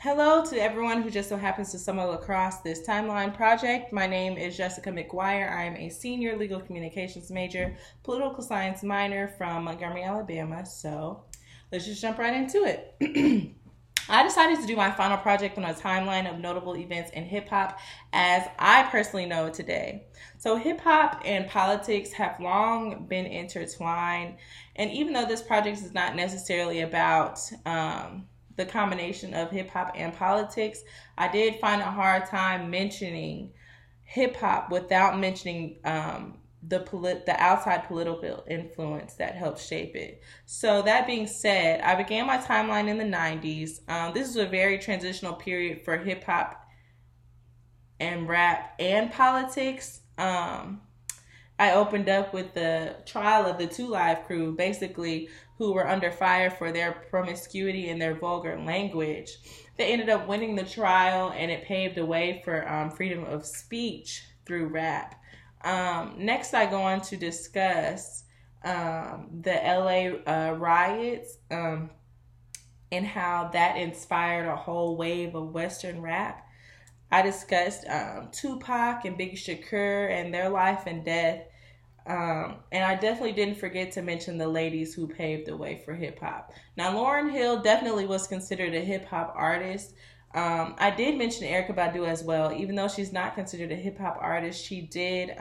Hello to everyone who just so happens to stumble across this timeline project. My name is Jessica McGuire. I am a senior legal communications major, political science minor from Montgomery, Alabama. So let's just jump right into it. I decided to do my final project on a timeline of notable events in hip hop as I personally know it today. So, hip hop and politics have long been intertwined, and even though this project is not necessarily about the combination of hip hop and politics, I did find a hard time mentioning hip hop without mentioning the outside political influence that helped shape it. So that being said, I began my timeline in the '90s. This is a very transitional period for hip hop and rap and politics. I opened up with the trial of the Two Live Crew, basically, who were under fire for their promiscuity and their vulgar language. They ended up winning the trial, and it paved the way for freedom of speech through rap. Next, I go on to discuss the LA riots and how that inspired a whole wave of Western rap. I discussed Tupac and Big Shakur and their life and death. And I definitely didn't forget to mention the ladies who paved the way for hip hop. Now, Lauryn Hill definitely was considered a hip hop artist. I did mention Erykah Badu as well. Even though she's not considered a hip hop artist, she did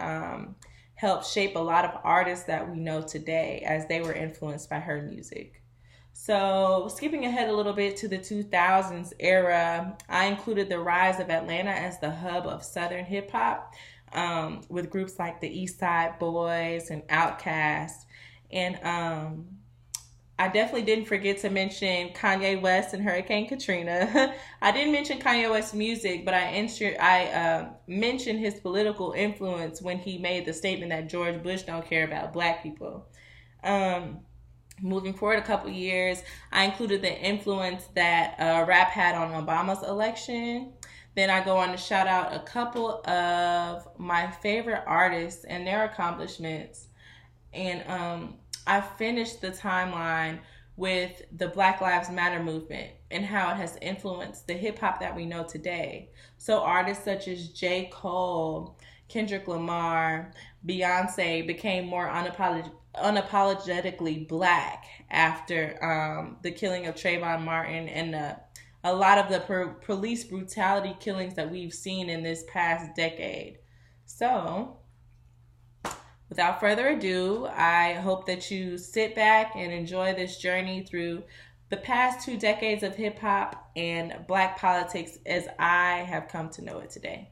help shape a lot of artists that we know today as they were influenced by her music. So, skipping ahead a little bit to the 2000s era, I included the rise of Atlanta as the hub of Southern hip hop, with groups like the East Side Boys and Outkast. And I definitely didn't forget to mention Kanye West and Hurricane Katrina. I didn't mention Kanye West's music, but I mentioned his political influence when he made the statement that George Bush don't care about black people. Um, Moving forward a couple years, I included the influence that rap had on Obama's election. Then I go on to shout out a couple of my favorite artists and their accomplishments. And I finished the timeline with the Black Lives Matter movement and how it has influenced the hip hop that we know today. So artists such as J. Cole, Kendrick Lamar, Beyonce became more unapologetically black after the killing of Trayvon Martin and a lot of the police brutality killings that we've seen in this past decade. So, without further ado, I hope that you sit back and enjoy this journey through the past 2 decades of hip hop and black politics as I have come to know it today.